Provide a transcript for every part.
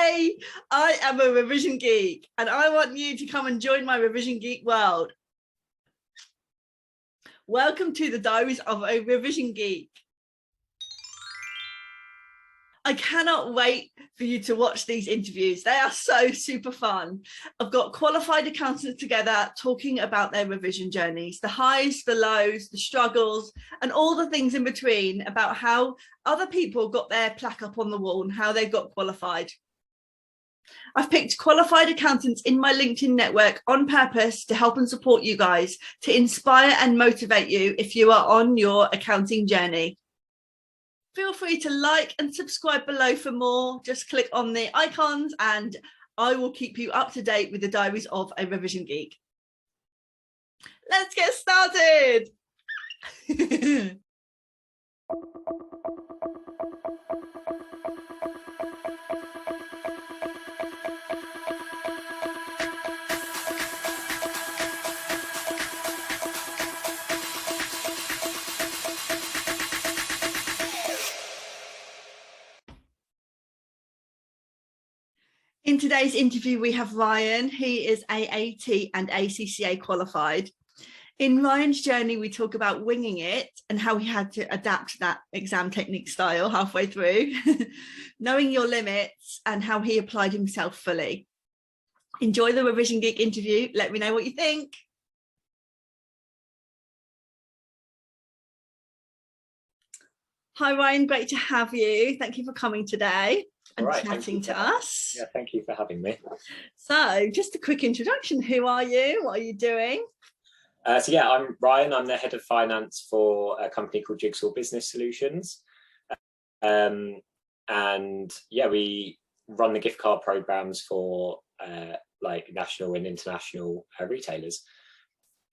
Hey, I am a Revision Geek and I want you to come and join my Revision Geek world. Welcome to the Diaries of a Revision Geek. I cannot wait for you to watch these interviews. They are so super fun. I've got qualified accountants together talking about their revision journeys, the highs, the lows, the struggles, and all the things in between about how other people got their plaque up on the wall and how they got qualified. I've picked qualified accountants in my LinkedIn network on purpose to help and support you guys, to inspire and motivate you if you are on your accounting journey. Feel free to like and subscribe below for more. Just click on the icons and I will keep you up to date with the Diaries of a Revision Geek. Let's get started. In today's interview, we have Ryan. He is AAT and ACCA qualified. In Ryan's journey, we talk about winging it and how he had to adapt that exam technique style halfway through, knowing your limits and how he applied himself fully. Enjoy the Revision Geek interview. Let me know what you think. Hi, Ryan. Great to have you. Thank you for coming today and chatting to us. Yeah, thank you for having me. So just a quick introduction. Who are you? What are you doing? So yeah, I'm Ryan. I'm the head of finance for a company called Jigsaw Business Solutions. And yeah, we run the gift card programs for like national and international retailers.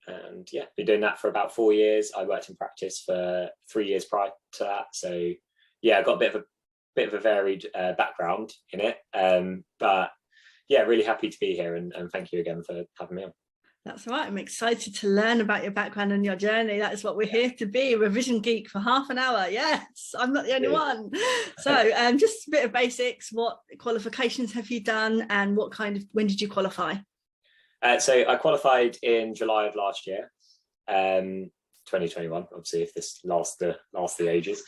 And yeah, been doing that for about 4 years. I worked in practice for 3 years prior to that. So yeah, I got a bit of a varied background in it. But yeah, really happy to be here and thank you again for having me on. That's right. I'm excited to learn about your background and your journey. That is what we're here to be, a Revision Geek for half an hour. Yes, I'm not the only one. So just a bit of basics. What qualifications have you done and when did you qualify? So I qualified in July of last year, 2021, obviously, if this lasts the ages.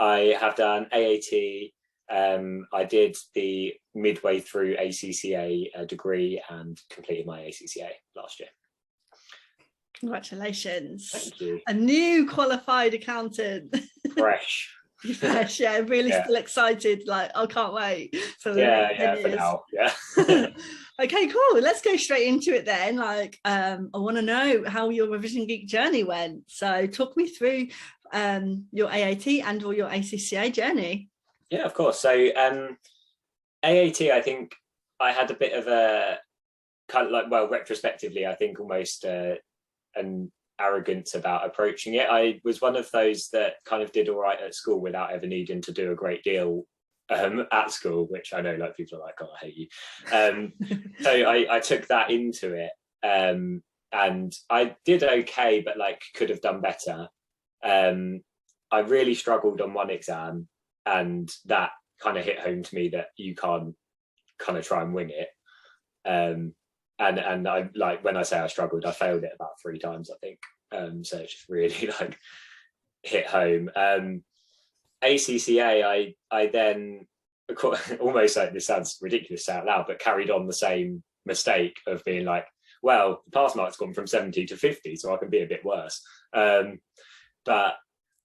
I have done AAT. I did the midway through ACCA degree and completed my ACCA last year. Congratulations. Thank you. A new qualified accountant. Fresh. Fresh, yeah, really still excited. Like, I can't wait for the next 10 years. For now, yeah. Okay, cool. Let's go straight into it then. Like, I want to know how your Revision Geek journey went. So talk me through your AAT and or your ACCA journey. Yeah, of course. So AAT, I think I had a bit of a kind of like, well, retrospectively, I think almost an arrogance about approaching it. I was one of those that kind of did all right at school without ever needing to do a great deal at school, which I know like people are like, oh, I hate you. So I took that into it and I did okay, but like could have done better. I really struggled on one exam and that kind of hit home to me that you can't kind of try and wing it. And I like when I say I struggled, I failed it about 3 times, I think. So it just really like hit home. ACCA, I then almost like this sounds ridiculous out loud, but carried on the same mistake of being like, well, the pass mark's gone from 70 to 50, so I can be a bit worse. But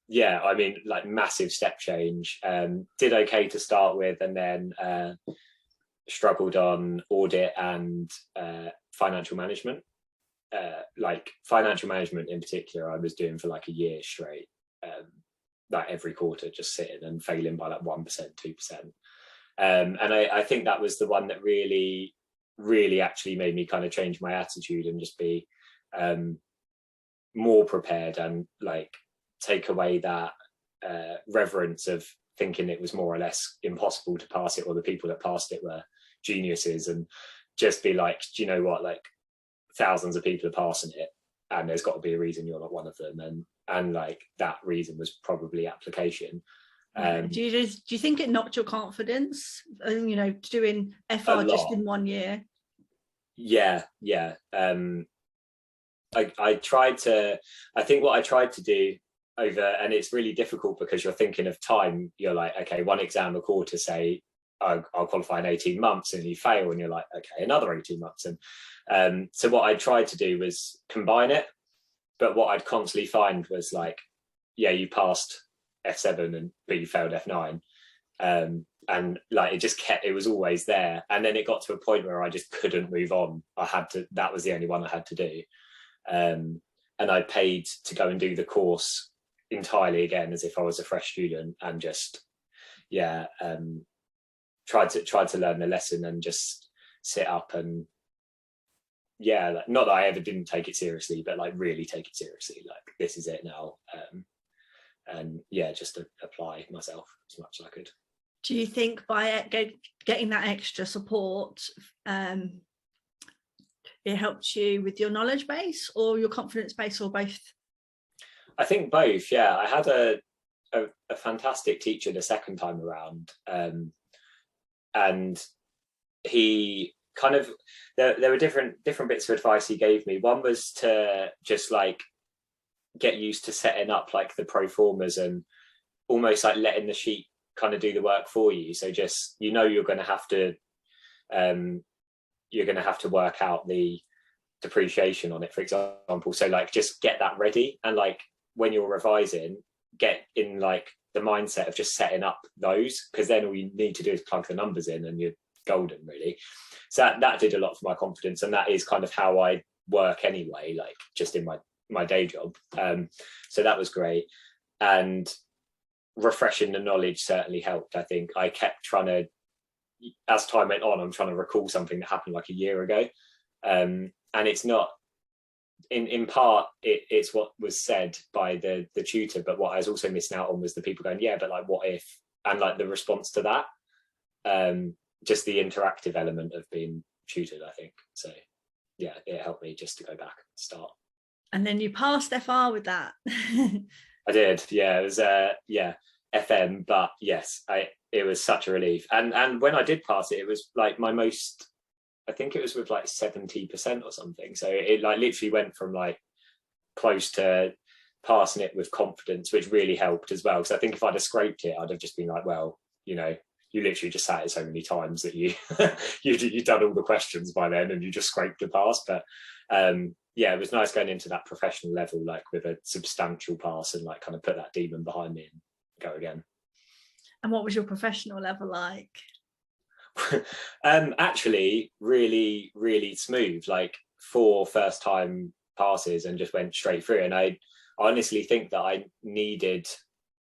yeah, I mean, like massive step change. Did okay to start with, and then struggled on audit and financial management. Like financial management in particular, I was doing for like a year straight, like every quarter, just sitting and failing by like 1%, 2%. And I think that was the one that really, really actually made me kind of change my attitude and just be more prepared and like take away that reverence of thinking it was more or less impossible to pass it, or the people that passed it were geniuses, and just be like, do you know what, like thousands of people are passing it and there's got to be a reason you're not one of them. And like that reason was probably application. Do you think it knocked your confidence, you know, doing FR just in 1 year? Yeah. I tried to, I think what I tried to do over, and it's really difficult because you're thinking of time, you're like, okay, one exam a quarter, say I'll qualify in 18 months, and you fail and you're like, okay, another 18 months. And so what I tried to do was combine it, but what I'd constantly find was like, yeah, you passed F7 but you failed F9. And like it was always there. And then it got to a point where I just couldn't move on. That was the only one I had to do. And I paid to go and do the course entirely again as if I was a fresh student, and just tried to learn the lesson and just sit up and like, not that I ever didn't take it seriously, but like really take it seriously, like this is it now. And just to apply myself as much as I could. Do you think by getting that extra support, it helped you with your knowledge base or your confidence base, or both? I think both. Yeah, I had a fantastic teacher the second time around, and he kind of there were different bits of advice he gave me. One was to just like get used to setting up like the pro formas and almost like letting the sheet kind of do the work for you. So just, you know, you're going to have to work out the depreciation on it, for example. So like just get that ready, and like when you're revising, get in like the mindset of just setting up those, because then all you need to do is plug the numbers in and you're golden, really. So that did a lot for my confidence, and that is kind of how I work anyway, like just in my day job. So that was great, and refreshing the knowledge certainly helped. I think I kept trying to, as time went on, I'm trying to recall something that happened like a year ago, and it's not in part it's what was said by the tutor, but what I was also missing out on was the people going, yeah, but like what if, and like the response to that, just the interactive element of being tutored, I think. So yeah, it helped me just to go back and start. And then you passed FR with that. I did, yeah. It was FM, but yes, it was such a relief. And when I did pass it, it was like my most, I think it was with like 70% or something. So it like literally went from like close to passing it with confidence, which really helped as well. Because I think if I'd have scraped it, I'd have just been like, well, you know, you literally just sat it so many times that you've done all the questions by then and you just scraped the pass. But yeah, it was nice going into that professional level, like with a substantial pass, and like kind of put that demon behind me and go again. And what was your professional level like? Actually, really, really smooth, like 4 first time passes and just went straight through. And I honestly think that I needed,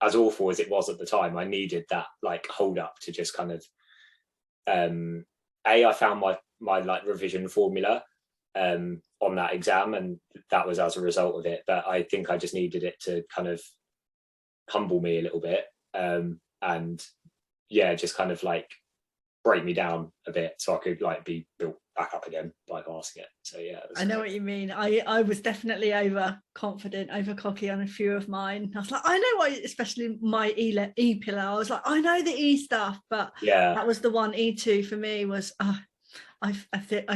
as awful as it was at the time, I needed that like hold up to just kind of, I found my like revision formula on that exam, and that was as a result of it. But I think I just needed it to kind of humble me a little bit, and yeah, just kind of like break me down a bit so I could like be built back up again by passing it. So yeah, I know what you mean. I was definitely overconfident, over cocky on a few of mine. I was like, I know what, especially my E pillar, I was like, I know the E stuff, but yeah, that was the one. E2 for me was I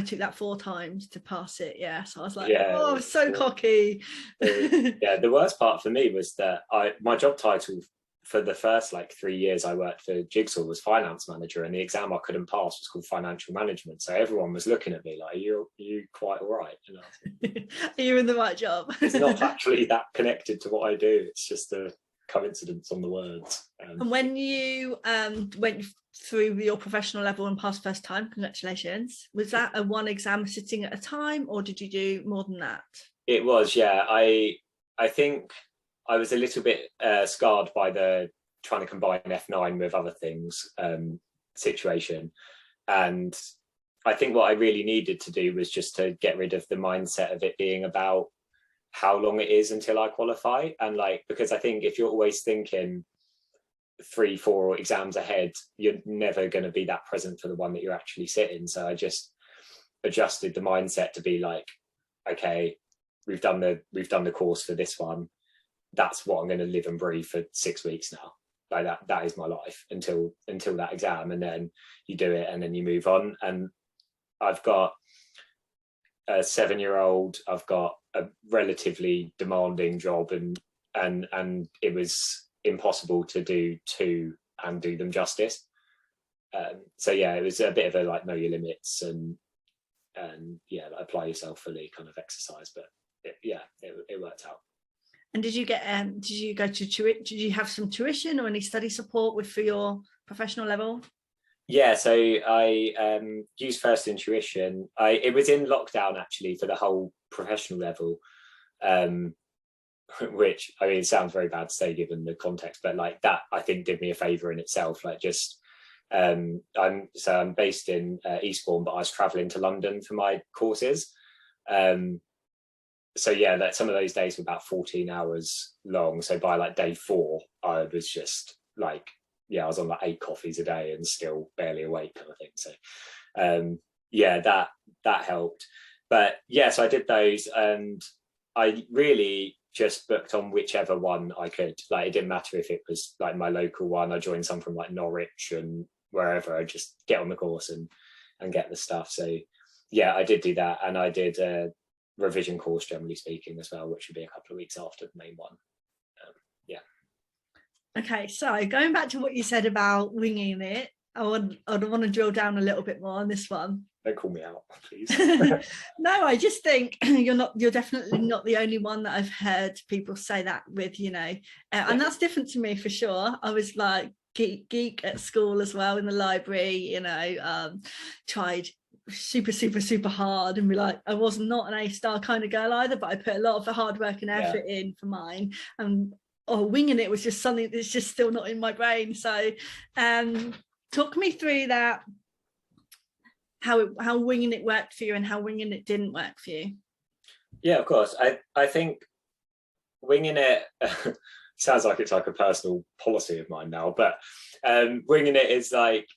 took that 4 times to pass it. Yeah, so I was like, oh, I was so cocky. Yeah, the worst part for me was that my job title for the first like 3 years I worked for Jigsaw was finance manager, and the exam I couldn't pass was called financial management. So everyone was looking at me like, are you quite all right? You know? Are you in the right job? It's not actually that connected to what I do. It's just a coincidence on the words. And when you went through your professional level and passed first time, congratulations. Was that a 1 exam sitting at a time, or did you do more than that? It was, yeah. I think I was a little bit scarred by the trying to combine F9 with other things situation. And I think what I really needed to do was just to get rid of the mindset of it being about how long it is until I qualify. And like, because I think if you're always thinking 3-4 exams ahead, you're never going to be that present for the one that you're actually sitting. So I just adjusted the mindset to be like, okay, we've done the course for this one. That's what I'm going to live and breathe for 6 weeks now. like that is my life until that exam, and then you do it and then you move on. And I've got a 7-year-old, I've got a relatively demanding job, and it was impossible to do 2 and do them justice. So yeah, it was a bit of a like know your limits and yeah, like, apply yourself fully kind of exercise, but it worked out. And did you go to did you have some tuition or any study support for your professional level? Yeah, so I used First in Tuition. It was in lockdown actually for the whole professional level, which I mean, it sounds very bad to say given the context, but like that I think did me a favour in itself. Like just I'm based in Eastbourne, but I was travelling to London for my courses. So yeah, like some of those days were about 14 hours long. So by like day 4, I was just like, yeah, I was on like 8 coffees a day and still barely awake kind of thing. So yeah, that helped. But yeah, so I did those, and I really just booked on whichever one I could. Like it didn't matter if it was like my local one. I joined some from like Norwich and wherever. I just get on the course and get the stuff. So yeah, I did do that, and I did a revision course, generally speaking, as well, which would be a couple of weeks after the main one. Yeah. Okay, so going back to what you said about winging it, I want to drill down a little bit more on this one. Don't call me out, please. No, I just think you're definitely not the only one that I've heard people say that with, and that's different to me for sure. I was like geek at school as well, in the library, tried super hard, and be like, I was not an A-star kind of girl either, but I put a lot of the hard work and effort in for mine, and winging it was just something that's just still not in my brain. So talk me through that, how winging it worked for you and how winging it didn't work for you. Yeah, of course. I think winging it sounds like it's like a personal policy of mine now, but winging it is like,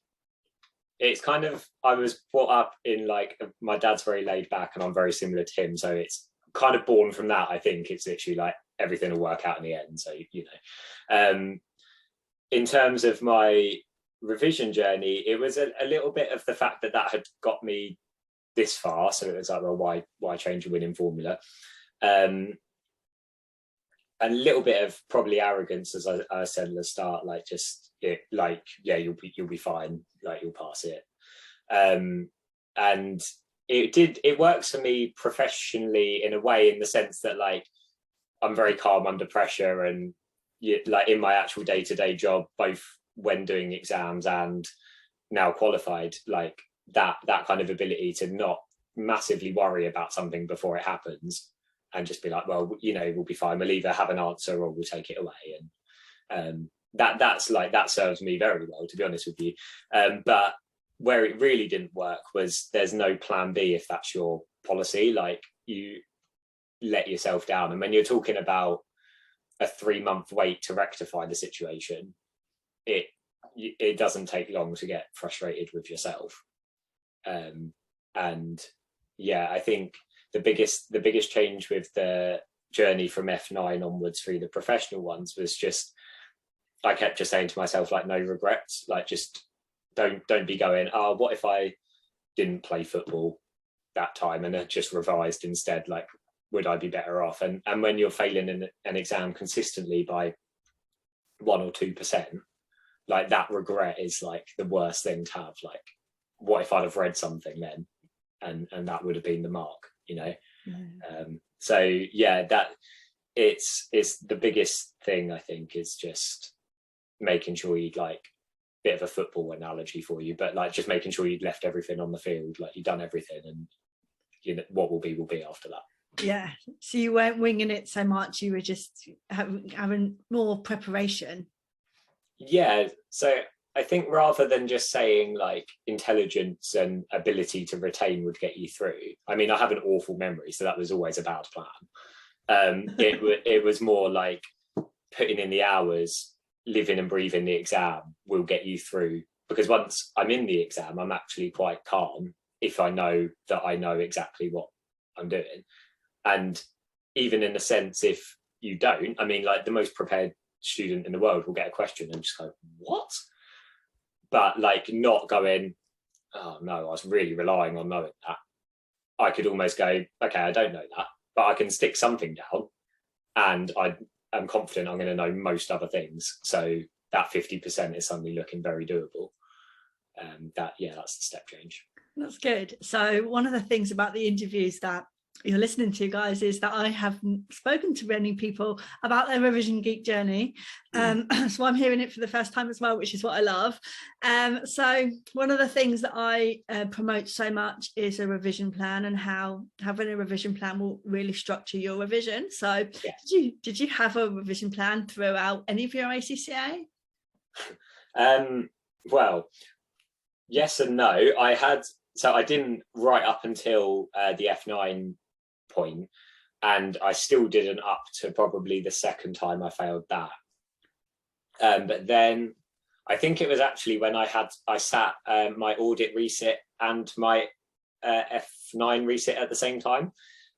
it's kind of, I was brought up in like, my dad's very laid back and I'm very similar to him, so it's kind of born from that. I think it's literally like everything will work out in the end. So in terms of my revision journey, it was a little bit of the fact that had got me this far. So it was like, well, why change a winning formula? A little bit of probably arrogance, as I said at the start, like just it, like, yeah, you'll be fine, like you'll pass it. And it works for me professionally in a way, in the sense that like I'm very calm under pressure, and like in my actual day-to-day job, both when doing exams and now qualified, like that kind of ability to not massively worry about something before it happens, and just be like, well, we'll be fine, we'll either have an answer or we'll take it away. And that serves me very well, to be honest with you. But where it really didn't work was there's no plan B if that's your policy. Like, you let yourself down, and when you're talking about a 3-month wait to rectify the situation, it doesn't take long to get frustrated with yourself. And yeah, I think the biggest change with the journey from F9 onwards through the professional ones was just, I kept just saying to myself, like, no regrets, like just don't be going, oh, what if I didn't play football that time and had just revised instead, like would I be better off? And when you're failing an exam consistently by 1 or 2%, like that regret is like the worst thing to have. Like, what if I'd have read something then and that would have been the mark, so yeah, that it's the biggest thing, I think, is just making sure you'd, like, bit of a football analogy for you, but like just making sure you'd left everything on the field, like you'd done everything, and what will be after that. Yeah, so you weren't winging it so much, you were just having more preparation. Yeah, so I think rather than just saying like intelligence and ability to retain would get you through, I mean, I have an awful memory, so that was always a bad plan. It was more like putting in the hours, living and breathing the exam will get you through, because once I'm in the exam, I'm actually quite calm if I know that I know exactly what I'm doing. And even in a sense, if you don't, I mean, like the most prepared student in the world will get a question and just go, what? But like not going, oh no, I was really relying on knowing that. I could almost go, okay, I don't know that, but I can stick something down and I am confident I'm going to know most other things. So that 50% is suddenly looking very doable. That's the step change. That's good. So one of the things about the interviews that you're listening to, guys, is that I have spoken to many people about their Revision Geek journey. So I'm hearing it for the first time as well, which is what I love. So one of the things that I promote so much is a revision plan, and how having a revision plan will really structure your revision. So did you have a revision plan throughout any of your ACCA? Well, yes and no. I didn't right up until the F9 point, and I still didn't up to probably the second time I failed that. But then I think it was actually when I sat my audit resit and my F9 resit at the same time,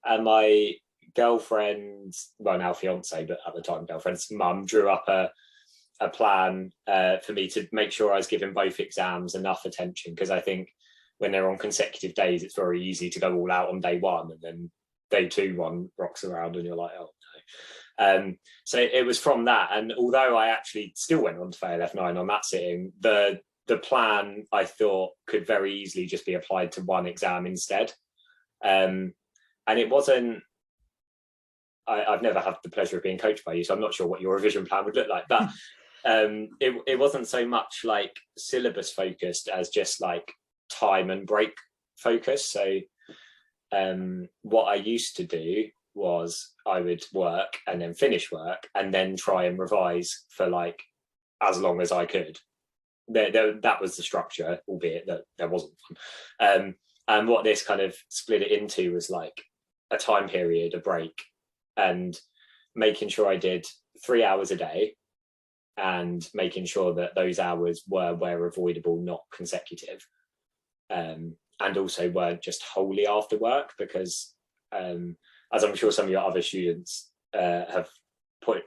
and my girlfriend, well now fiance, but at the time girlfriend's mum, drew up a plan for me to make sure I was giving both exams enough attention, because I think when they're on consecutive days, it's very easy to go all out on day one, and then day two one rocks around and you're like, oh no. So it was from that. And although I actually still went on to fail F9 on that sitting, the plan I thought could very easily just be applied to one exam instead. And it wasn't, I've never had the pleasure of being coached by you, so I'm not sure what your revision plan would look like, but it wasn't so much like syllabus focused as just like time and break focus. So what I used to do was I would work and then finish work and then try and revise for like as long as I could. That was the structure, albeit that there wasn't one. And what this kind of split it into was like a time period, a break, and making sure I did 3 hours a day, and making sure that those hours were where avoidable, not consecutive. And also weren't just wholly after work, because as I'm sure some of your other students have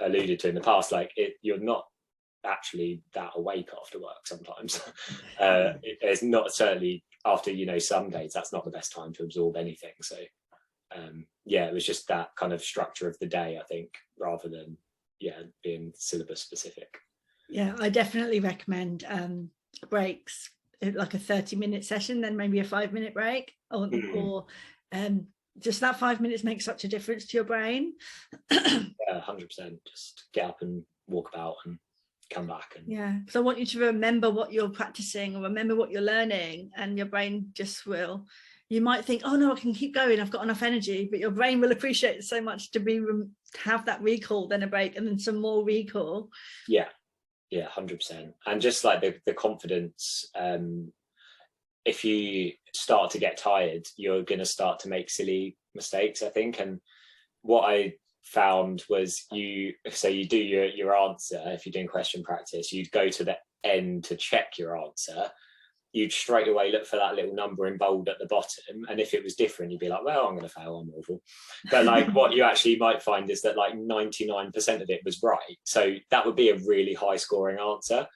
alluded to in the past, like you're not actually that awake after work sometimes. It's not, certainly after, some days, that's not the best time to absorb anything. So it was just that kind of structure of the day, I think, rather than being syllabus specific. Yeah, I definitely recommend breaks, like a 30-minute session, then maybe a 5-minute break, or just that 5 minutes makes such a difference to your brain. Yeah, 100%. Just get up and walk about and come back. And so I want you to remember what you're practicing, or remember what you're learning, and your brain just will. You might think, oh no, I can keep going, I've got enough energy, but your brain will appreciate it so much to have that recall, then a break, and then some more recall. Yeah, 100%. And just like the confidence, if you start to get tired, you're going to start to make silly mistakes, I think. And what I found was you do your answer. If you're doing question practice, you'd go to the end to check your answer. You'd straight away look for that little number in bold at the bottom, and if it was different, you'd be like, well, I'm going to fail, I'm awful. But like what you actually might find is that like 99% of it was right, so that would be a really high scoring answer,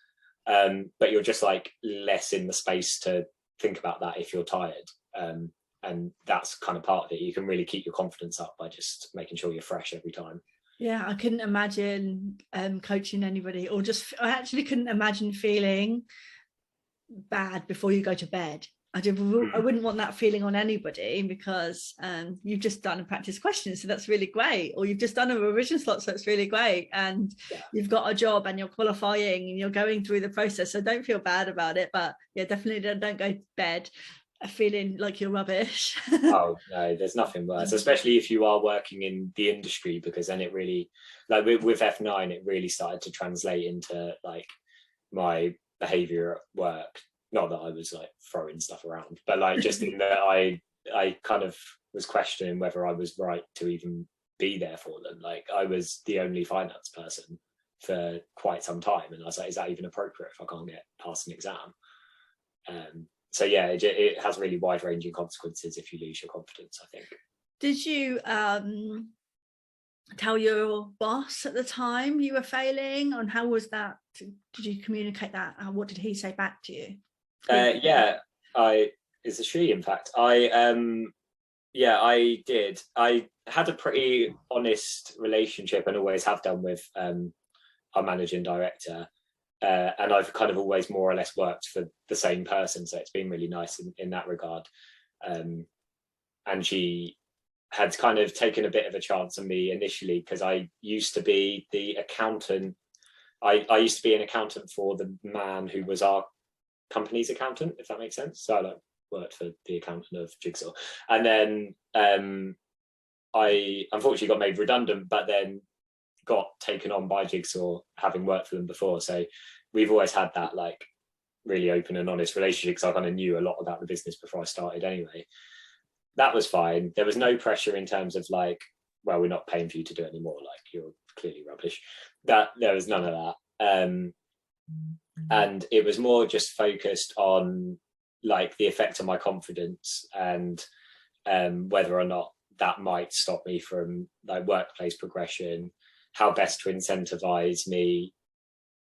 but you're just like less in the space to think about that if you're tired, and that's kind of part of it. You can really keep your confidence up by just making sure you're fresh every time. I couldn't imagine coaching anybody, or I actually couldn't imagine feeling bad before you go to bed. I wouldn't want that feeling on anybody, because you've just done a practice question, so that's really great, or you've just done a revision slot, so it's really great, and you've got a job and you're qualifying and you're going through the process, so don't feel bad about it. But definitely don't go to bed feeling like you're rubbish. Oh no, there's nothing worse, especially if you are working in the industry, because then it really, like with F9, it really started to translate into like my behavior at work. Not that I was like throwing stuff around, but like just in that I kind of was questioning whether I was right to even be there for them. Like I was the only finance person for quite some time, and I was like, is that even appropriate if I can't get past an exam? So it has really wide-ranging consequences if you lose your confidence, I think. Did you tell your boss at the time you were failing? And how was that? Did you communicate that? What did he say back to you? Yeah, it's a she, in fact. I did. I had a pretty honest relationship and always have done with our managing director. And I've kind of always more or less worked for the same person. So it's been really nice in that regard. And she had kind of taken a bit of a chance on me initially because I used to be the accountant. I used to be an accountant for the man who was our company's accountant, if that makes sense. So I worked for the accountant of Jigsaw. And then I unfortunately got made redundant, but then got taken on by Jigsaw, having worked for them before. So we've always had that like really open and honest relationship because I kind of knew a lot about the business before I started anyway. That was fine. There was no pressure in terms of like, well, we're not paying for you to do it anymore. Like, you're clearly rubbish. That there was none of that. And it was more just focused on like the effect on my confidence and whether or not that might stop me from like workplace progression, how best to incentivize me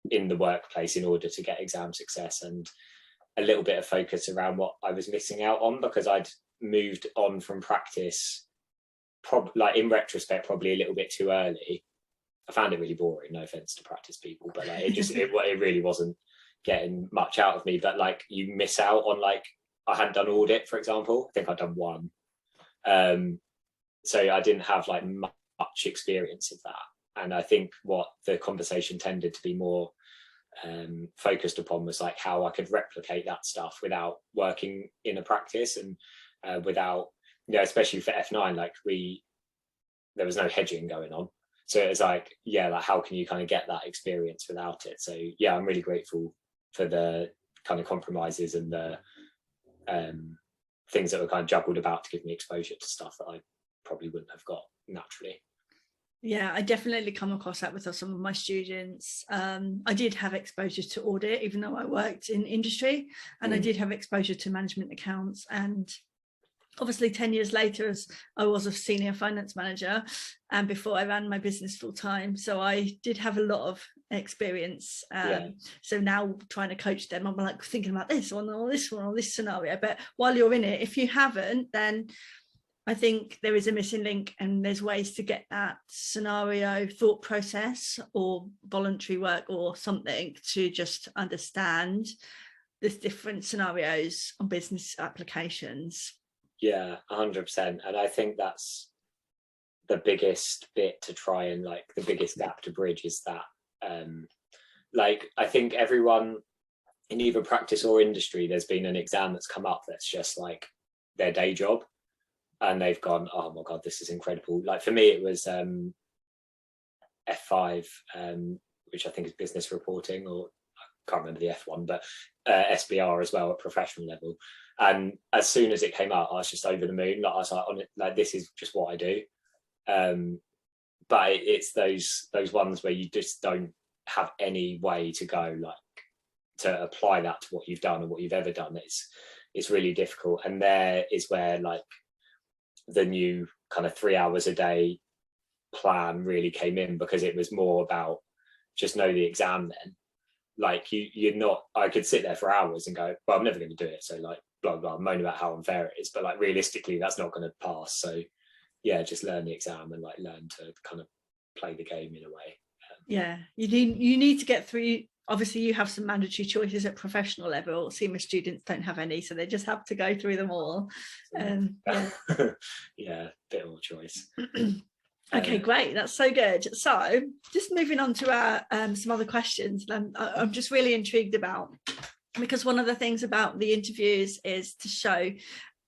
in the workplace in order to get exam success, and a little bit of focus around what I was missing out on because I'd moved on from practice, like in retrospect, probably a little bit too early. I found it really boring, no offense to practice people, but like it really wasn't getting much out of me. But like you miss out on, like, I hadn't done audit, for example. I think I'd done one. So I didn't have like much experience of that. And I think what the conversation tended to be more focused upon was like how I could replicate that stuff without working in a practice and without, especially for F9, like there was no hedging going on. So it was like, like how can you kind of get that experience without it? So yeah, I'm really grateful for the kind of compromises and the things that were kind of juggled about to give me exposure to stuff that I probably wouldn't have got naturally. Yeah, I definitely come across that with some of my students. I did have exposure to audit, even though I worked in industry, and I did have exposure to management accounts. And obviously 10 years later, as I was a senior finance manager, and before I ran my business full time. So I did have a lot of experience. So now trying to coach them, I'm like thinking about this one or this one or this scenario. But while you're in it, if you haven't, then I think there is a missing link, and there's ways to get that scenario thought process or voluntary work or something to just understand the different scenarios on business applications. Yeah, 100%. And I think that's the biggest bit to try and like the biggest gap to bridge is that like I think everyone in either practice or industry, there's been an exam that's come up that's just like their day job. And they've gone, oh my God, this is incredible. Like for me, it was F5, which I think is business reporting, or I can't remember the F1, but SBR as well at professional level. And as soon as it came out, I was just over the moon. Like I was like, on it, like this is just what I do. But it's those ones where you just don't have any way to go, like to apply that to what you've done or what you've ever done. It's really difficult. And there is where like the new kind of 3 hours a day plan really came in, because it was more about just know the exam then. Like you're not, I could sit there for hours and go, well, I'm never going to do it. So like, blah, blah, moan about how unfair it is. But like realistically, that's not going to pass. So yeah, just learn the exam and like learn to kind of play the game in a way. Yeah, you need to get through. Obviously, you have some mandatory choices at professional level. CIMA students don't have any, so they just have to go through them all. Yeah, bit more choice. Okay, great. That's so good. So just moving on to our some other questions I'm just really intrigued about, because one of the things about the interviews is to show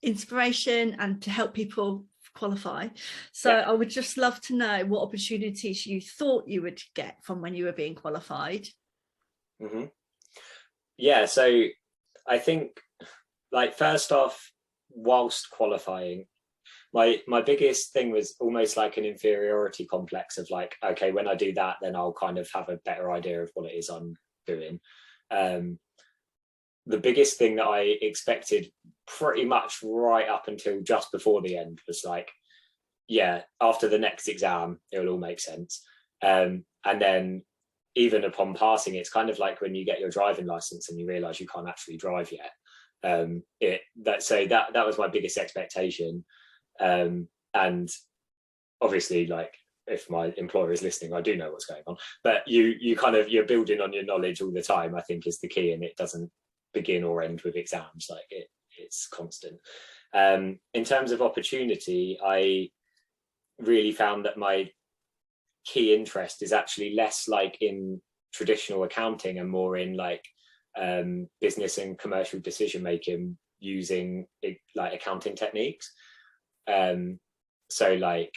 inspiration and to help people qualify. So I would just love to know what opportunities you thought you would get from when you were being qualified. Yeah, so I think like first off, whilst qualifying, my biggest thing was almost like an inferiority complex of like, okay, when I do that, then I'll kind of have a better idea of what it is I'm doing. The biggest thing that I expected pretty much right up until just before the end was like, yeah, after the next exam, it will all make sense. And then even upon passing, it's kind of like when you get your driving license and you realize you can't actually drive yet. That was my biggest expectation. And obviously, like, if my employer is listening, I do know what's going on, but you're building on your knowledge all the time, I think, is the key. And it doesn't begin or end with exams. Like, it's constant. In terms of opportunity, I really found that my key interest is actually less like in traditional accounting and more in like business and commercial decision making using like accounting techniques. So like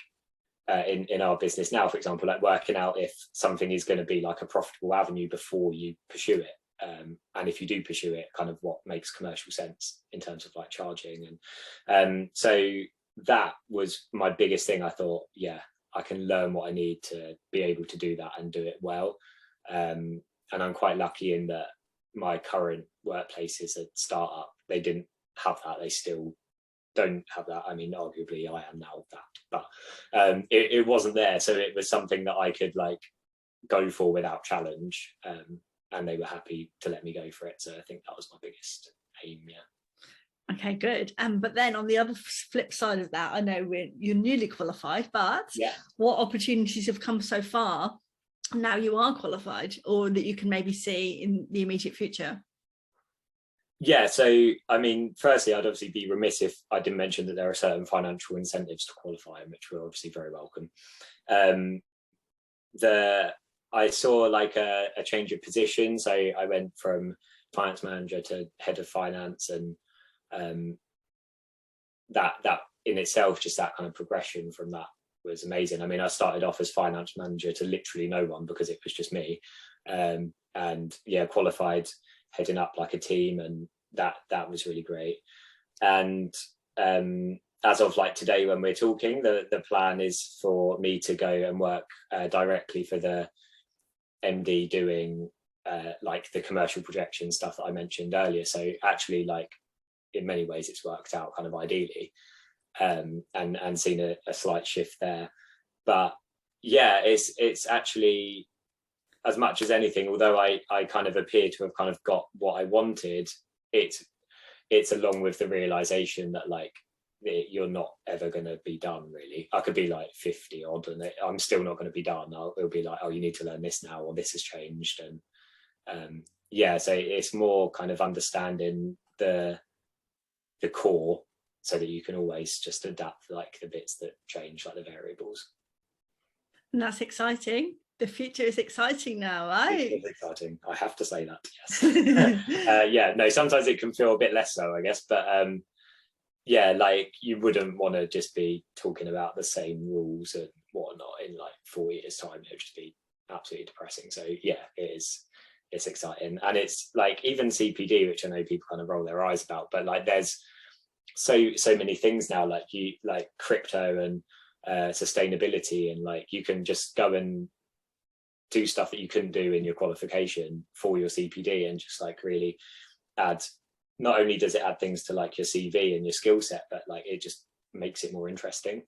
in our business now, for example, like working out if something is going to be like a profitable avenue before you pursue it. And if you do pursue it, kind of what makes commercial sense in terms of like charging. And so that was my biggest thing. I thought, yeah, I can learn what I need to be able to do that and do it well. And I'm quite lucky in that my current workplace is a startup. They didn't have that. They still don't have that. I mean, arguably I am now that, but it wasn't there. So it was something that I could like go for without challenge. And they were happy to let me go for it. So I think that was my biggest aim. Yeah. Okay, good. But then on the other flip side of that, I know you're newly qualified, but yeah, what opportunities have come so far now you are qualified, or that you can maybe see in the immediate future? Yeah, so I mean, firstly, I'd obviously be remiss if I didn't mention that there are certain financial incentives to qualify, which were obviously very welcome. I saw like a change of position. So I went from finance manager to head of finance, and that in itself, just that kind of progression from that was amazing. I mean, I started off as finance manager to literally no one because it was just me, and yeah, qualified heading up like a team, and that was really great. And as of like today when we're talking, the plan is for me to go and work directly for the MD doing like the commercial projection stuff that I mentioned earlier. So actually, like, in many ways it's worked out kind of ideally, and seen a slight shift there. But yeah, it's actually, as much as anything, although I kind of appear to have kind of got what I wanted, it's along with the realization that like you're not ever going to be done, really. I could be like 50 odd and I'm still not going to be done. It'll be like, oh, you need to learn this now, or this has changed. And yeah, so it's more kind of understanding the core, so that you can always just adapt like the bits that change, like the variables. And that's exciting. The future is exciting now, right? It's exciting. I have to say that, yes. Yeah, no, sometimes it can feel a bit less so, I guess, but yeah, like you wouldn't want to just be talking about the same rules and whatnot in like 4 years' time. It would just be absolutely depressing. So yeah, it's exciting. And it's like even CPD, which I know people kind of roll their eyes about, but like there's so many things now, like crypto and sustainability, and like you can just go and do stuff that you couldn't do in your qualification for your CPD, and just like really add, not only does it add things to like your CV and your skill set, but like it just makes it more interesting,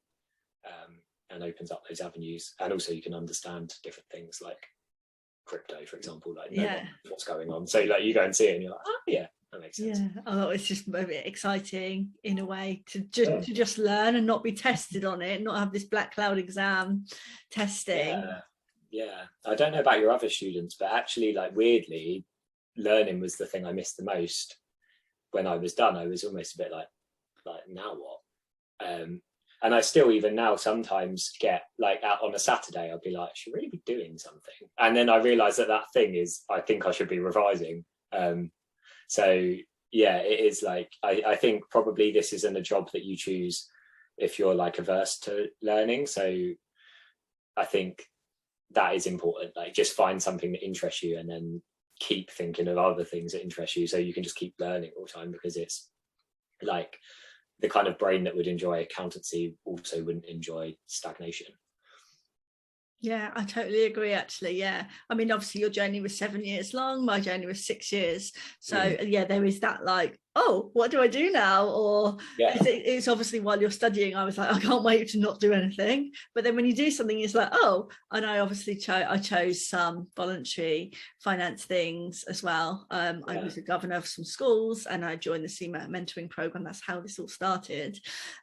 and opens up those avenues. And also you can understand different things like crypto, for example, like what's going on. So like you go and see it and you're like, oh yeah, that makes sense. Yeah, oh, it's just a bit exciting in a way to just learn and not be tested on it, not have this black cloud exam testing. Yeah, I don't know about your other students, but actually, like, weirdly, learning was the thing I missed the most. When I was done, I was almost a bit like now what? And I still, even now, sometimes get like out on a Saturday, I'll be like, I should really be doing something. And then I realize that thing is, I think I should be revising. So yeah, it is like, I think probably this isn't a job that you choose if you're like averse to learning. So I think that is important. Like, just find something that interests you and then keep thinking of other things that interest you, so you can just keep learning all the time, because it's like the kind of brain that would enjoy accountancy also wouldn't enjoy stagnation. Yeah, I totally agree, actually. Yeah, I mean, obviously your journey was 7 years long, my journey was 6 years, so yeah, there is that like oh, what do I do now? Or Yeah. it's obviously while you're studying, I was like, I can't wait to not do anything. But then when you do something, it's like, oh, and I obviously chose some voluntary finance things as well. I was a governor of some schools and I joined the CIMA mentoring program. That's how this all started.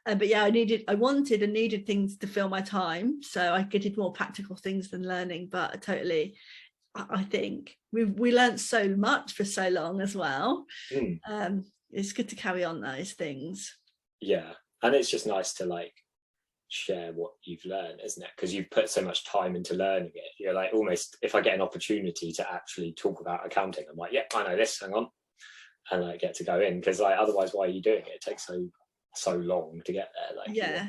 But yeah, I wanted and needed things to fill my time. So I did more practical things than learning, but totally, I think we learned so much for so long as well. It's good to carry on those things. Yeah, and it's just nice to like share what you've learned, isn't it? Because you've put so much time into learning it. You're like, almost, if I get an opportunity to actually talk about accounting, I'm like, yeah, I know this, hang on, and I get to go in, because like otherwise, why are you doing it? It takes so long to get there. Like, yeah,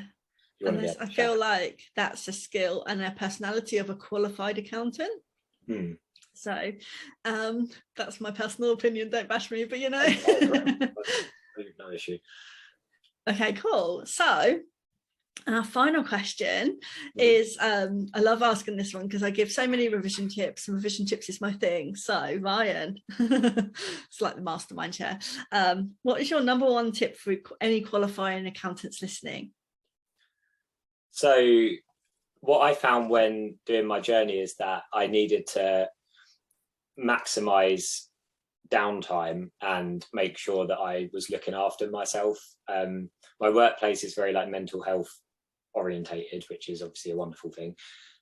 and I feel like that's a skill and a personality of a qualified accountant. So that's my personal opinion, don't bash me, but you know. No issue. Okay, cool. So our final question is, I love asking this one because I give so many revision tips, and revision tips is my thing. So Ryan, it's like the mastermind chair. What is your number one tip for any qualifying accountants listening? So what I found when doing my journey is that I needed to maximize downtime and make sure that I was looking after myself. My workplace is very like mental health orientated, which is obviously a wonderful thing.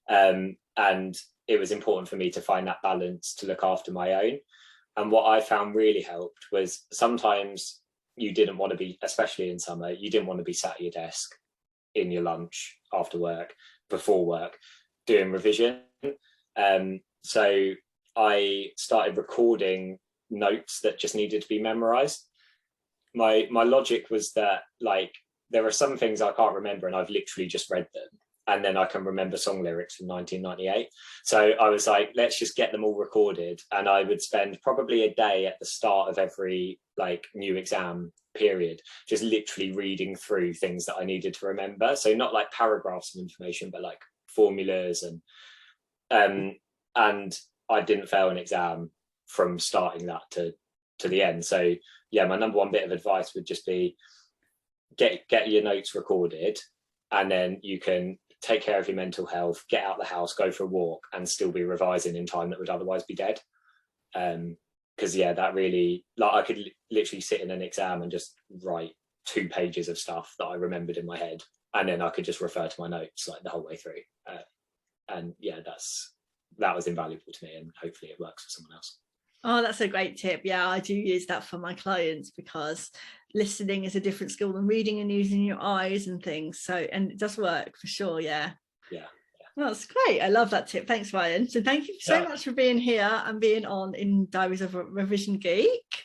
And it was important for me to find that balance to look after my own. And what I found really helped was sometimes you didn't want to be, especially in summer, you didn't want to be sat at your desk in your lunch, after work, before work, doing revision. So I started recording notes that just needed to be memorized. My logic was that like there are some things I can't remember and I've literally just read them, and then I can remember song lyrics from 1998. So I was like, let's just get them all recorded. And I would spend probably a day at the start of every like new exam period just literally reading through things that I needed to remember. So not like paragraphs of information, but like formulas and I didn't fail an exam from starting that to the end. So yeah, my number one bit of advice would just be get your notes recorded, and then you can take care of your mental health, get out the house, go for a walk, and still be revising in time that would otherwise be dead. Because yeah, that really, like I could literally sit in an exam and just write 2 pages of stuff that I remembered in my head, and then I could just refer to my notes like the whole way through. And yeah, that was invaluable to me, and hopefully it works for someone else. Oh, that's a great tip. Yeah, I do use that for my clients because listening is a different skill than reading and using your eyes and things. So, and it does work for sure. Yeah. Well, that's great. I love that tip. Thanks, Ryan. So thank you so much for being here and being on in Diaries of a Revision Geek.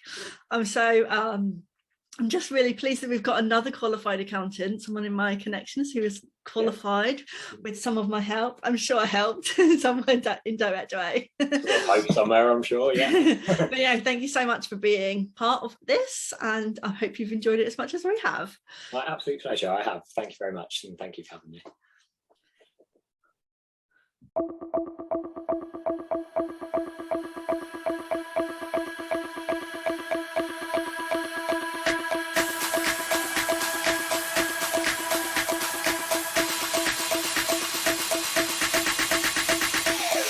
I'm just really pleased that we've got another qualified accountant, someone in my connections who is qualified with some of my help. I'm sure I helped in some indirect way. Hope somewhere, I'm sure, yeah. But yeah, thank you so much for being part of this, and I hope you've enjoyed it as much as we have. My absolute pleasure. I have. Thank you very much, and thank you for having me.